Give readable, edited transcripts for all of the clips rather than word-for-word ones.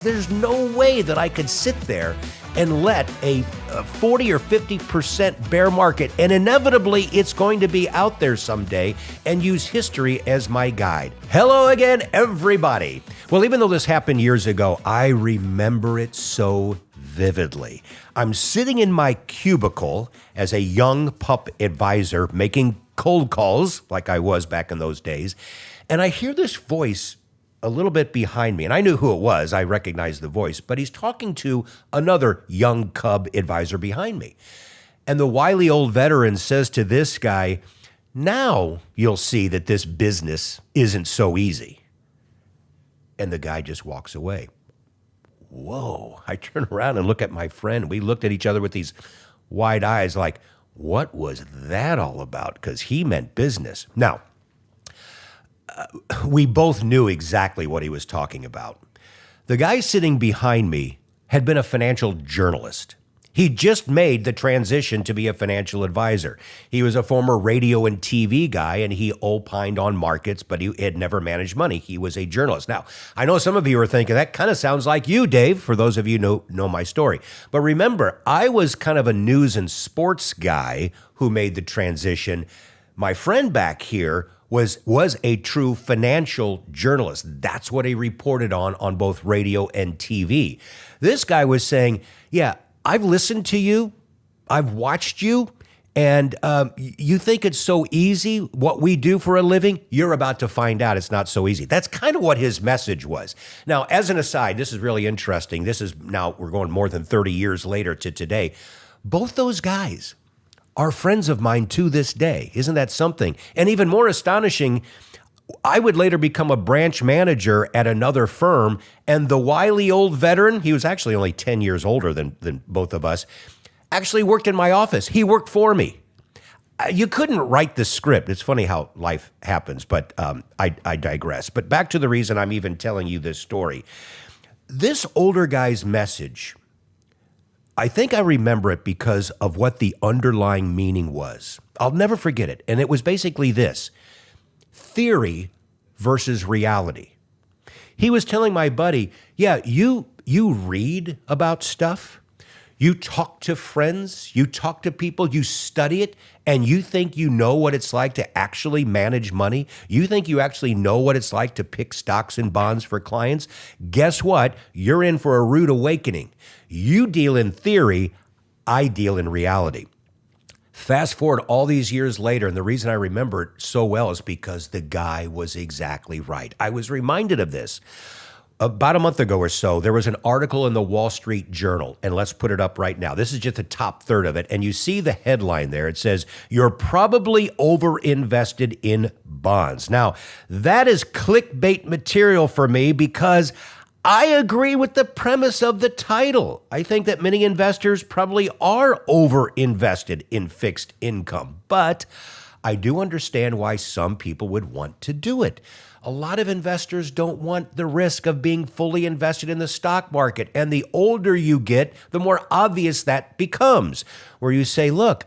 There's no way that I could sit there and let a 40 or 50% bear market, and inevitably it's going to be out there someday, and use history as my guide. Hello again, everybody. Well, even though this happened years ago, I remember it so vividly. I'm sitting in my cubicle as a young pup advisor making cold calls like I was back in those days, and I hear this voice a little bit behind me, and I knew who it was. I recognized the voice, but he's talking to another young cub advisor behind me. And the wily old veteran says to this guy, "Now you'll see that this business isn't so easy." And the guy just walks away. Whoa. I turn around and look at my friend. We looked at each other with these wide eyes like, what was that all about? Because he meant business. Now, we both knew exactly what he was talking about. The guy sitting behind me had been a financial journalist. He just made the transition to be a financial advisor. He was a former radio and TV guy, and he opined on markets, but he had never managed money. He was a journalist. Now, I know some of you are thinking, that kind of sounds like you, Dave, for those of you who know my story. But remember, I was kind of a news and sports guy who made the transition. My friend back here was a true financial journalist. That's what he reported on both radio and TV. This guy was saying, yeah, I've listened to you, I've watched you, and you think it's so easy what we do for a living? You're about to find out it's not so easy. That's kind of what his message was. Now, as an aside, this is really interesting. This is now, we're going more than 30 years later to today. Both those guys are friends of mine to this day. Isn't that something? And even more astonishing, I would later become a branch manager at another firm, and the wily old veteran, he was actually only 10 years older than both of us, actually worked in my office. He worked for me. You couldn't write the script. It's funny how life happens, but I digress. But back to the reason I'm even telling you this story. This older guy's message, I think I remember it because of what the underlying meaning was. I'll never forget it. And it was basically this: theory versus reality. He was telling my buddy, yeah, you read about stuff, you talk to friends, you talk to people, you study it, and you think you know what it's like to actually manage money? You think you actually know what it's like to pick stocks and bonds for clients? Guess what? You're in for a rude awakening. You deal in theory, I deal in reality. Fast forward all these years later, and the reason I remember it so well is because the guy was exactly right. I was reminded of this. About a month ago or so, there was an article in the Wall Street Journal, and let's put it up right now. This is just the top third of it, and you see the headline there. It says, "You're probably overinvested in bonds." Now, that is clickbait material for me because I agree with the premise of the title. I think that many investors probably are overinvested in fixed income, but I do understand why some people would want to do it. A lot of investors don't want the risk of being fully invested in the stock market. And the older you get, the more obvious that becomes, where you say, look,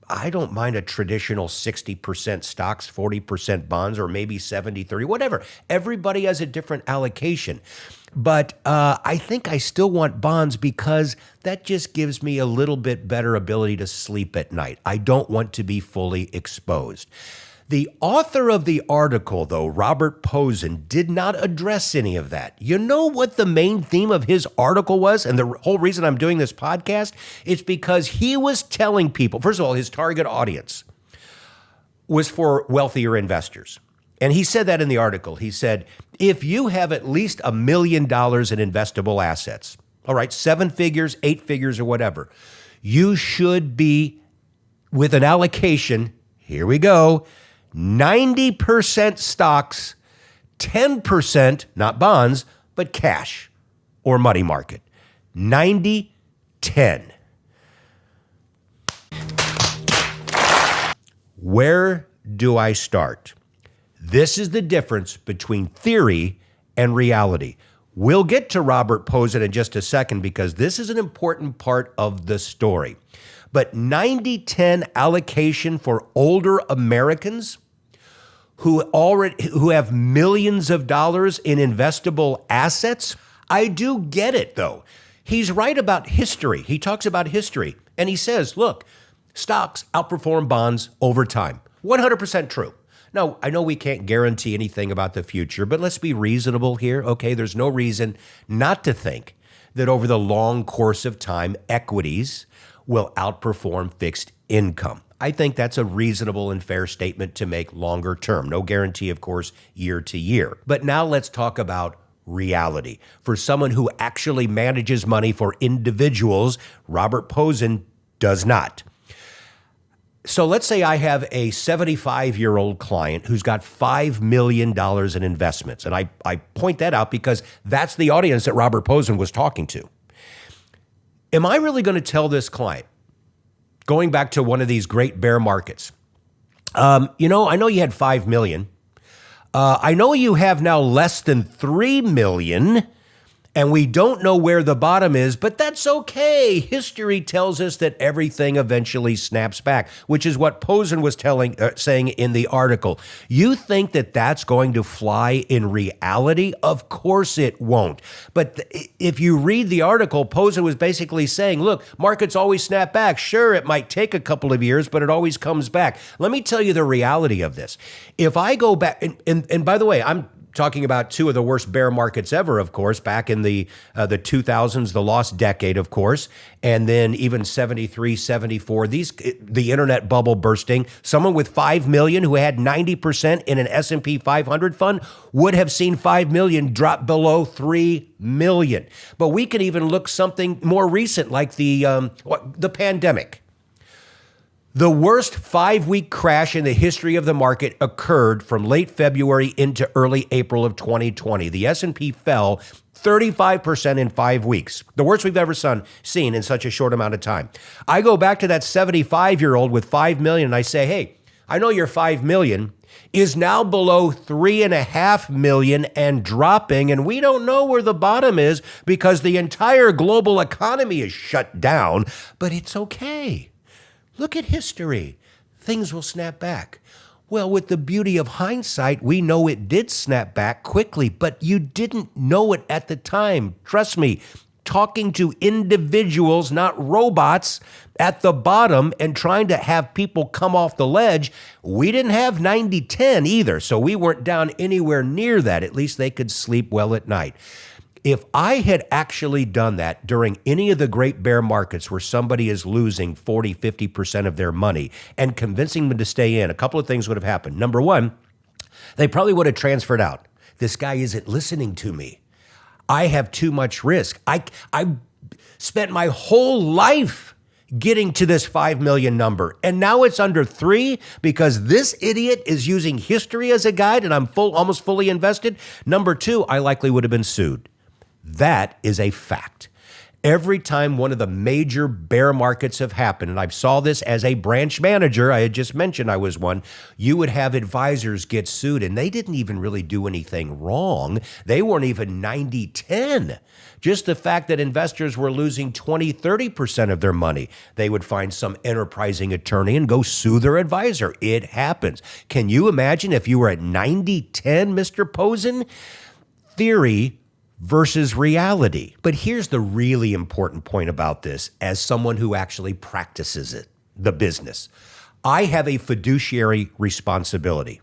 I don't mind a traditional 60% stocks, 40% bonds, or maybe 70-30, whatever. Everybody has a different allocation. But I think I still want bonds because that just gives me a little bit better ability to sleep at night. I don't want to be fully exposed. The author of the article, though, Robert Posen, did not address any of that. You know what the main theme of his article was? And the whole reason I'm doing this podcast is because he was telling people, first of all, his target audience was for wealthier investors. And he said that in the article. He said, if you have at least $1 million in investable assets, all right, 7 figures, 8 figures, or whatever, you should be with an allocation, here we go, 90% stocks, 10%, not bonds, but cash or money market. 90-10. Where do I start? This is the difference between theory and reality. We'll get to Robert Posen in just a second because this is an important part of the story. But 90-10 allocation for older Americans who have millions of dollars in investable assets, I do get it, though. He's right about history. He talks about history, and he says, look, stocks outperform bonds over time. 100% true. Now, I know we can't guarantee anything about the future, but let's be reasonable here, okay? There's no reason not to think that over the long course of time, equities will outperform fixed income. I think that's a reasonable and fair statement to make longer term. No guarantee, of course, year to year. But now let's talk about reality. For someone who actually manages money for individuals, Robert Posen does not. So let's say I have a 75-year-old client who's got $5 million in investments. And I point that out because that's the audience that Robert Posen was talking to. Am I really going to tell this client, going back to one of these great bear markets, I know you had $5 million. I know you have now less than $3 million. And we don't know where the bottom is, but that's okay. History tells us that everything eventually snaps back, which is what Posen was saying in the article. You think that that's going to fly in reality? Of course it won't. But if you read the article, Posen was basically saying, look, markets always snap back. Sure, it might take a couple of years, but it always comes back. Let me tell you the reality of this. If I go back, and by the way, I'm talking about two of the worst bear markets ever, of course, back in the 2000s, the lost decade, of course, and then even 73, 74, the internet bubble bursting. Someone with 5 million who had 90% in an S&P 500 fund would have seen 5 million drop below 3 million. But we can even look something more recent like the pandemic. The worst 5-week crash in the history of the market occurred from late February into early April of 2020. The S&P fell 35% in 5 weeks, the worst we've ever seen in such a short amount of time. I go back to that 75-year-old with 5 million and I say, hey, I know your 5 million is now below 3.5 million and dropping, and we don't know where the bottom is because the entire global economy is shut down, but it's okay. Look at history. Things will snap back. Well, with the beauty of hindsight, we know it did snap back quickly, but you didn't know it at the time. Trust me, talking to individuals, not robots, at the bottom and trying to have people come off the ledge, we didn't have 90-10 either, so we weren't down anywhere near that. At least they could sleep well at night. If I had actually done that during any of the great bear markets where somebody is losing 40, 50% of their money and convincing them to stay in, a couple of things would have happened. Number one, they probably would have transferred out. This guy isn't listening to me. I have too much risk. I spent my whole life getting to this 5 million number, and now it's under 3 because this idiot is using history as a guide and I'm almost fully invested. Number two, I likely would have been sued. That is a fact. Every time one of the major bear markets have happened, and I saw this as a branch manager, I had just mentioned I was one, you would have advisors get sued, and they didn't even really do anything wrong. They weren't even 90-10. Just the fact that investors were losing 20, 30% of their money, they would find some enterprising attorney and go sue their advisor. It happens. Can you imagine if you were at 90-10, Mr. Posen? Theory versus reality. But here's the really important point about this as someone who actually practices it, the business. I have a fiduciary responsibility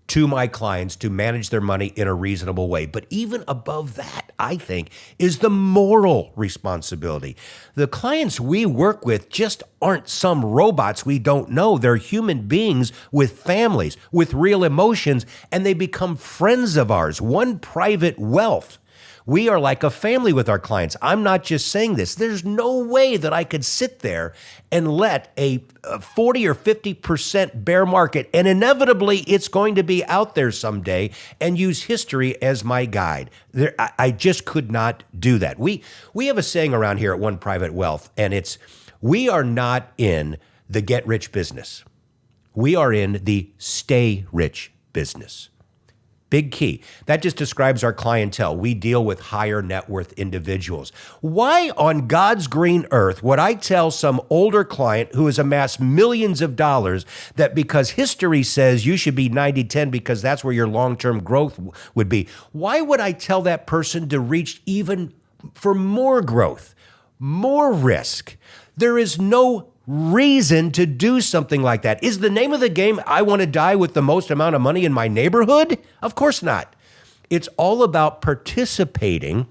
to my clients to manage their money in a reasonable way. But even above that, I think, is the moral responsibility. The clients we work with just aren't some robots we don't know. They're human beings with families, with real emotions, and they become friends of ours. One private wealth. We are like a family with our clients. I'm not just saying this. There's no way that I could sit there and let a 40 or 50% bear market, and inevitably it's going to be out there someday, and use history as my guide. I just could not do that. We have a saying around here at One Private Wealth, and it's, we are not in the get rich business. We are in the stay rich business. Big key. That just describes our clientele. We deal with higher net worth individuals. Why on God's green earth would I tell some older client who has amassed millions of dollars that because history says you should be 90-10 because that's where your long-term growth would be? Why would I tell that person to reach even for more growth, more risk? There is no reason to do something like that. Is the name of the game, I want to die with the most amount of money in my neighborhood? Of course not. It's all about participating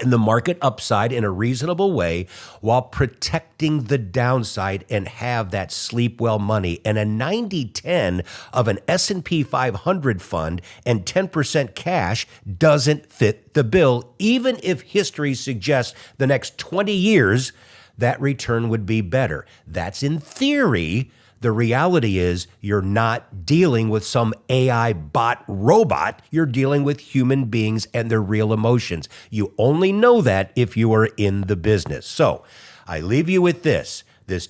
in the market upside in a reasonable way while protecting the downside and have that sleep well money. And a 90-10 of an S&P 500 fund and 10% cash doesn't fit the bill, even if history suggests the next 20 years that return would be better. That's in theory. The reality is you're not dealing with some AI bot robot. You're dealing with human beings and their real emotions. You only know that if you are in the business. So I leave you with this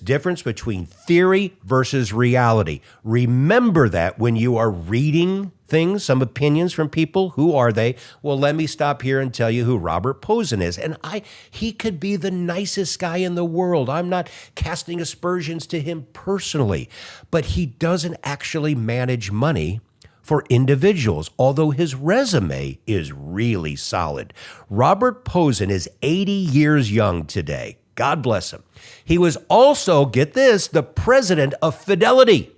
difference between theory versus reality. Remember that when you are reading things, some opinions from people. Who are they? Well, let me stop here and tell you who Robert Posen is. And he could be the nicest guy in the world. I'm not casting aspersions to him personally, but he doesn't actually manage money for individuals, although his resume is really solid. Robert Posen is 80 years young today. God bless him. He was also, get this, the president of Fidelity.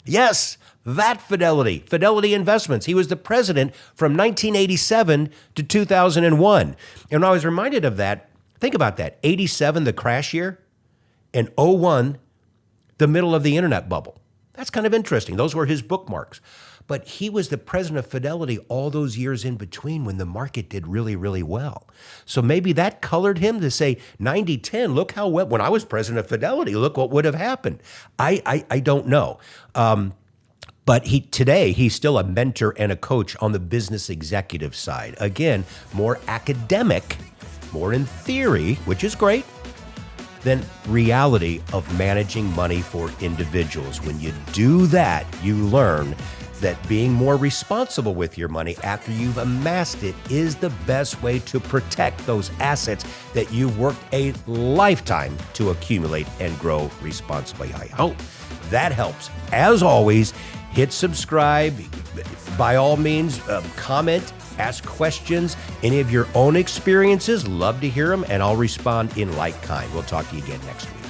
Yes, that Fidelity Investments. He was the president from 1987 to 2001. And I was reminded of that. Think about that. 87, the crash year, and 01, the middle of the internet bubble. That's kind of interesting. Those were his bookmarks. But he was the president of Fidelity all those years in between when the market did really, really well. So maybe that colored him to say 90-10, look how well, when I was president of Fidelity, look what would have happened. I don't know. But today, he's still a mentor and a coach on the business executive side. Again, more academic, more in theory, which is great, than reality of managing money for individuals. When you do that, you learn that being more responsible with your money after you've amassed it is the best way to protect those assets that you've worked a lifetime to accumulate and grow responsibly. I hope that helps. As always, hit subscribe. By all means, comment, ask questions. Any of your own experiences, love to hear them, and I'll respond in like kind. We'll talk to you again next week.